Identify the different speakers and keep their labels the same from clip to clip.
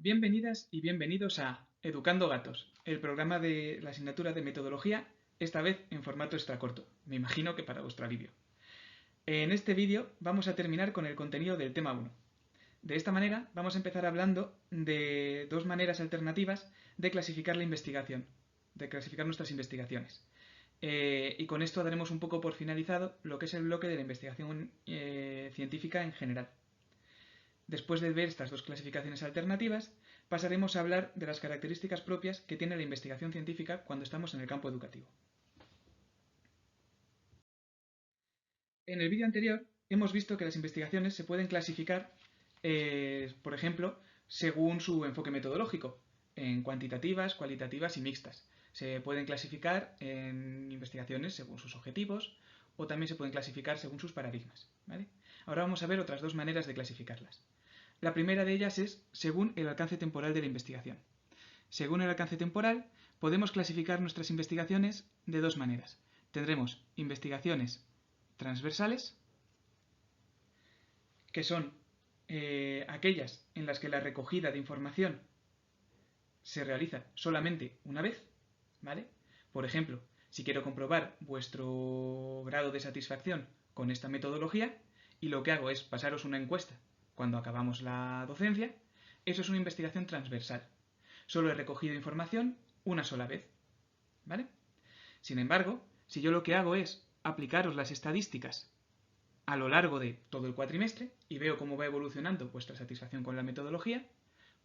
Speaker 1: Bienvenidas y bienvenidos a Educando Gatos, el programa de la asignatura de metodología, esta vez en formato extracorto, me imagino que para vuestro alivio. En este vídeo vamos a terminar con el contenido del tema 1. De esta manera vamos a empezar hablando de dos maneras alternativas de clasificar la investigación, de clasificar nuestras investigaciones. Y con esto daremos un poco por finalizado lo que es el bloque de la investigación científica en general. Después de ver estas dos clasificaciones alternativas, pasaremos a hablar de las características propias que tiene la investigación científica cuando estamos en el campo educativo. En el vídeo anterior hemos visto que las investigaciones se pueden clasificar, por ejemplo, según su enfoque metodológico, en cuantitativas, cualitativas y mixtas. Se pueden clasificar en investigaciones según sus objetivos o también se pueden clasificar según sus paradigmas, ¿vale? Ahora vamos a ver otras dos maneras de clasificarlas. La primera de ellas es según el alcance temporal de la investigación. Según el alcance temporal, podemos clasificar nuestras investigaciones de dos maneras. Tendremos investigaciones transversales, que son aquellas en las que la recogida de información se realiza solamente una vez, ¿vale? Por ejemplo, si quiero comprobar vuestro grado de satisfacción con esta metodología y lo que hago es pasaros una encuesta cuando acabamos la docencia, eso es una investigación transversal. Solo he recogido información una sola vez, ¿vale? Sin embargo, si yo lo que hago es aplicaros las estadísticas a lo largo de todo el cuatrimestre y veo cómo va evolucionando vuestra satisfacción con la metodología,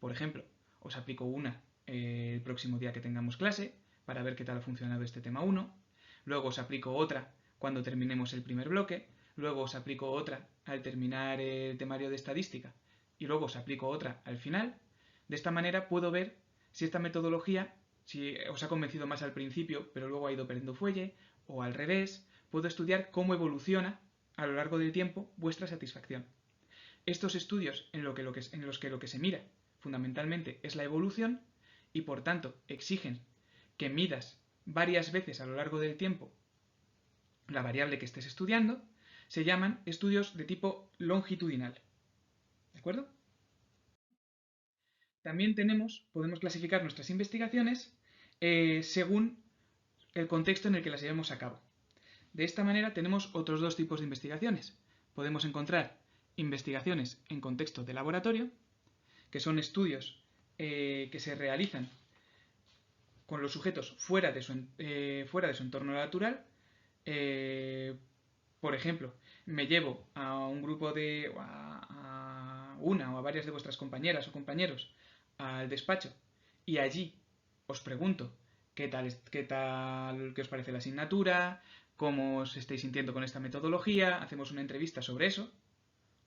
Speaker 1: por ejemplo, os aplico una el próximo día que tengamos clase para ver qué tal ha funcionado este tema 1, luego os aplico otra cuando terminemos el primer bloque, luego os aplico otra al terminar el temario de estadística y luego os aplico otra al final. De esta manera puedo ver si esta metodología, si os ha convencido más al principio pero luego ha ido perdiendo fuelle, o al revés, puedo estudiar cómo evoluciona a lo largo del tiempo vuestra satisfacción. Estos estudios en los que lo que se mira fundamentalmente es la evolución y por tanto exigen que midas varias veces a lo largo del tiempo la variable que estés estudiando, se llaman estudios de tipo longitudinal. ¿De acuerdo? También podemos clasificar nuestras investigaciones según el contexto en el que las llevemos a cabo. De esta manera tenemos otros dos tipos de investigaciones. Podemos encontrar investigaciones en contexto de laboratorio, que son estudios que se realizan con los sujetos fuera de su entorno natural. Por ejemplo, me llevo a un grupo a una o a varias de vuestras compañeras o compañeros al despacho y allí os pregunto qué os parece la asignatura, cómo os estáis sintiendo con esta metodología, hacemos una entrevista sobre eso,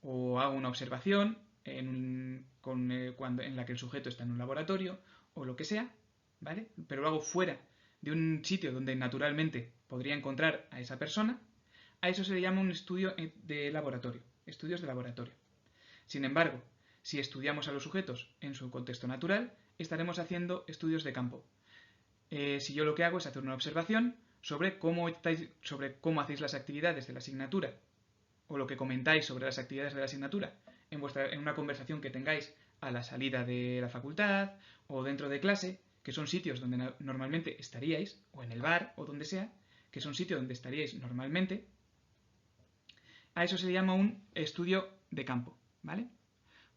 Speaker 1: o hago una observación en la que el sujeto está en un laboratorio, o lo que sea, ¿vale? Pero lo hago fuera de un sitio donde naturalmente podría encontrar a esa persona. A eso se le llama un estudio de laboratorio, estudios de laboratorio. Sin embargo, si estudiamos a los sujetos en su contexto natural, estaremos haciendo estudios de campo. Si yo lo que hago es hacer una observación sobre cómo hacéis las actividades de la asignatura o lo que comentáis sobre las actividades de la asignatura en una conversación que tengáis a la salida de la facultad o dentro de clase, que son sitios donde normalmente estaríais, o en el bar o donde sea, que son sitios donde estaríais normalmente, a eso se le llama un estudio de campo, ¿vale?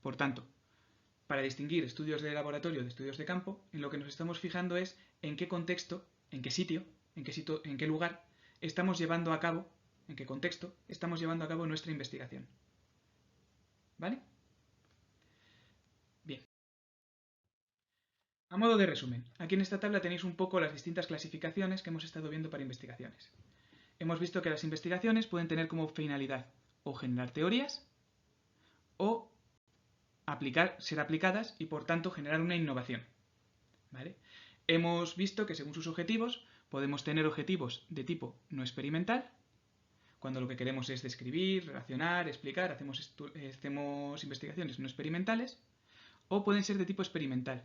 Speaker 1: Por tanto, para distinguir estudios de laboratorio de estudios de campo, en lo que nos estamos fijando es en qué contexto, en qué sitio, en qué lugar estamos llevando a cabo, en qué contexto estamos llevando a cabo nuestra investigación. ¿Vale? Bien. A modo de resumen, aquí en esta tabla tenéis un poco las distintas clasificaciones que hemos estado viendo para investigaciones. Hemos visto que las investigaciones pueden tener como finalidad o generar teorías o ser aplicadas y por tanto generar una innovación. ¿Vale? Hemos visto que según sus objetivos podemos tener objetivos de tipo no experimental, cuando lo que queremos es describir, relacionar, explicar, hacemos investigaciones no experimentales, o pueden ser de tipo experimental,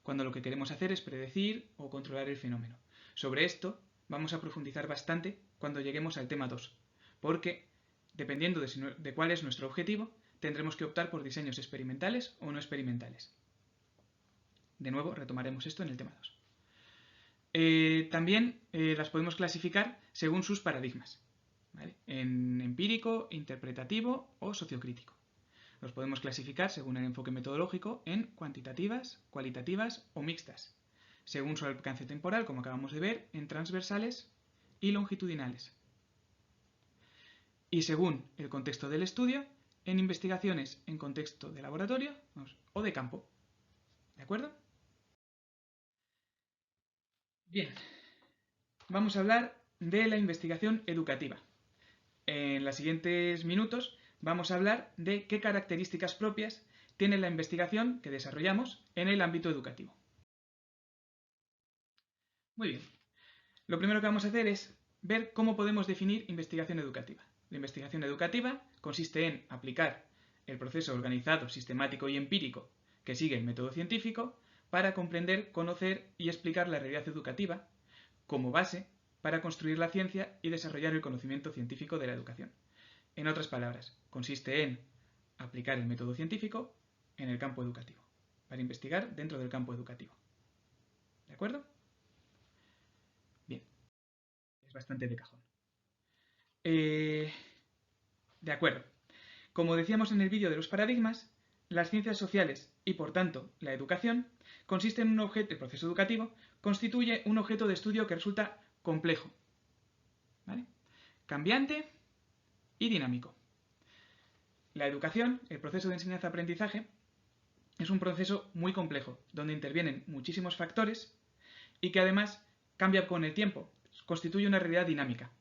Speaker 1: cuando lo que queremos hacer es predecir o controlar el fenómeno. Sobre esto vamos a profundizar bastante cuando lleguemos al tema 2, porque dependiendo de cuál es nuestro objetivo, tendremos que optar por diseños experimentales o no experimentales. De nuevo, retomaremos esto en el tema 2. También las podemos clasificar según sus paradigmas, ¿vale? En empírico, interpretativo o sociocrítico. Los podemos clasificar según el enfoque metodológico en cuantitativas, cualitativas o mixtas, según su alcance temporal, como acabamos de ver, en transversales y longitudinales. Y según el contexto del estudio, en investigaciones en contexto de laboratorio o de campo. ¿De acuerdo? Bien, vamos a hablar de la investigación educativa. En los siguientes minutos vamos a hablar de qué características propias tiene la investigación que desarrollamos en el ámbito educativo. Muy bien. Lo primero que vamos a hacer es ver cómo podemos definir investigación educativa. La investigación educativa consiste en aplicar el proceso organizado, sistemático y empírico que sigue el método científico para comprender, conocer y explicar la realidad educativa como base para construir la ciencia y desarrollar el conocimiento científico de la educación. En otras palabras, consiste en aplicar el método científico en el campo educativo, para investigar dentro del campo educativo. ¿De acuerdo? Bien, es bastante de cajón. De acuerdo. Como decíamos en el vídeo de los paradigmas, las ciencias sociales y, por tanto, la educación, consiste en un objeto, el proceso educativo, constituye un objeto de estudio que resulta complejo, ¿vale? Cambiante y dinámico. La educación, el proceso de enseñanza-aprendizaje, es un proceso muy complejo, donde intervienen muchísimos factores y que además cambia con el tiempo, constituye una realidad dinámica.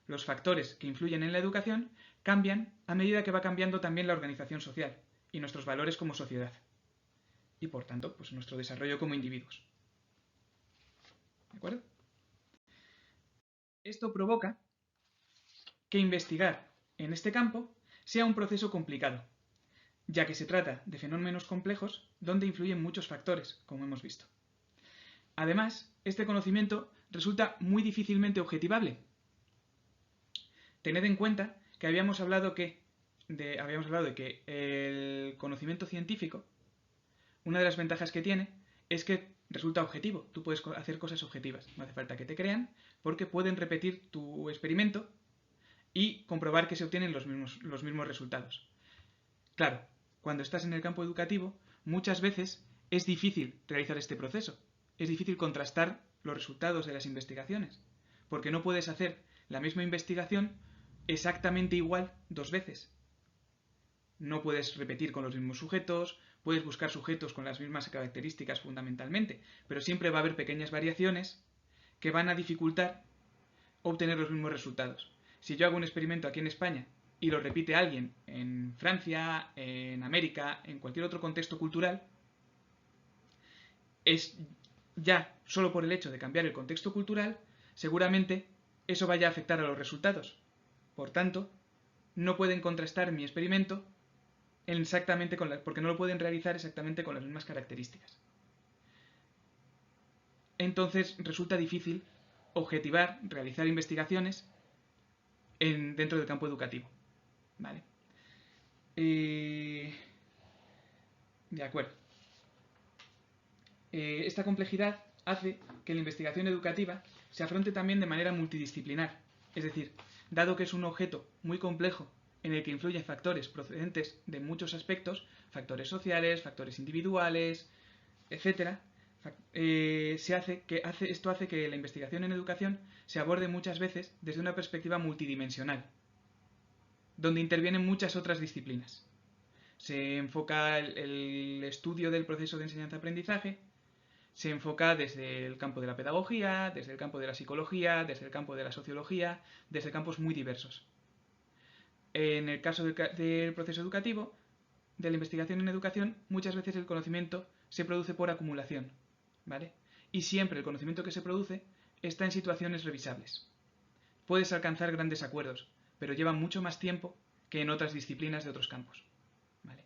Speaker 1: Los factores que influyen en la educación cambian a medida que va cambiando también la organización social y nuestros valores como sociedad. Y por tanto, pues nuestro desarrollo como individuos. ¿De acuerdo? Esto provoca que investigar en este campo sea un proceso complicado, ya que se trata de fenómenos complejos donde influyen muchos factores, como hemos visto. Además, este conocimiento resulta muy difícilmente objetivable. Tened en cuenta que habíamos hablado de que el conocimiento científico, una de las ventajas que tiene es que resulta objetivo. Tú puedes hacer cosas objetivas, no hace falta que te crean, porque pueden repetir tu experimento y comprobar que se obtienen los mismos resultados. Claro, cuando estás en el campo educativo, muchas veces es difícil realizar este proceso. Es difícil contrastar los resultados de las investigaciones, porque no puedes hacer la misma investigación exactamente igual dos veces. No puedes repetir con los mismos sujetos, puedes buscar sujetos con las mismas características fundamentalmente, pero siempre va a haber pequeñas variaciones que van a dificultar obtener los mismos resultados. Si yo hago un experimento aquí en España y lo repite alguien en Francia, en América, en cualquier otro contexto cultural, es ya solo por el hecho de cambiar el contexto cultural, seguramente eso vaya a afectar a los resultados. Por tanto, no pueden contrastar mi experimento porque no lo pueden realizar exactamente con las mismas características. Entonces resulta difícil objetivar, realizar investigaciones dentro del campo educativo. ¿Vale? De acuerdo. Esta complejidad hace que la investigación educativa se afronte también de manera multidisciplinar. Es decir, dado que es un objeto muy complejo en el que influyen factores procedentes de muchos aspectos, factores sociales, factores individuales, etc., esto hace que la investigación en educación se aborde muchas veces desde una perspectiva multidimensional, donde intervienen muchas otras disciplinas. Se enfoca el estudio del proceso de enseñanza-aprendizaje, se enfoca desde el campo de la pedagogía, desde el campo de la psicología, desde el campo de la sociología, desde campos muy diversos. En el caso del proceso educativo, de la investigación en educación, muchas veces el conocimiento se produce por acumulación, ¿vale? Y siempre el conocimiento que se produce está en situaciones revisables. Puedes alcanzar grandes acuerdos, pero lleva mucho más tiempo que en otras disciplinas de otros campos, ¿vale?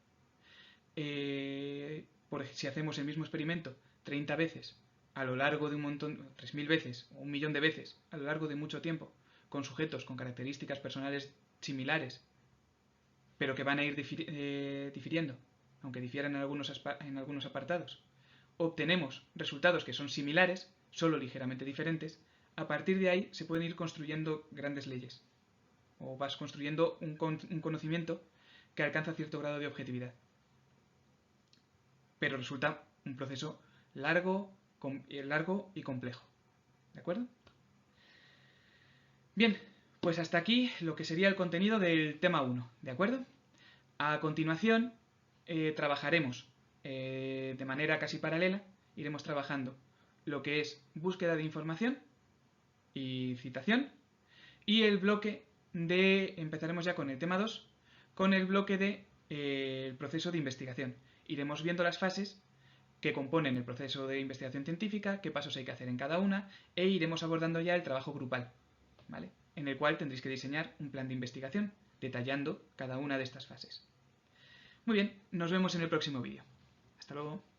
Speaker 1: Si hacemos el mismo experimento 30 veces a lo largo de un montón, 3.000 veces o 1.000.000 de veces a lo largo de mucho tiempo, con sujetos con características personales similares, pero que van a ir difiriendo, aunque difieran en algunos apartados, obtenemos resultados que son similares, solo ligeramente diferentes, a partir de ahí se pueden ir construyendo grandes leyes. O vas construyendo un conocimiento que alcanza cierto grado de objetividad. Pero resulta un proceso largo y complejo. ¿De acuerdo? Bien, pues hasta aquí lo que sería el contenido del tema 1. ¿De acuerdo? A continuación trabajaremos de manera casi paralela, iremos trabajando lo que es búsqueda de información y citación, y el bloque empezaremos ya con el tema 2, con el bloque de el proceso de investigación. Iremos viendo las fases que componen el proceso de investigación científica, qué pasos hay que hacer en cada una, e iremos abordando ya el trabajo grupal, ¿vale? En el cual tendréis que diseñar un plan de investigación, detallando cada una de estas fases. Muy bien, nos vemos en el próximo vídeo. Hasta luego.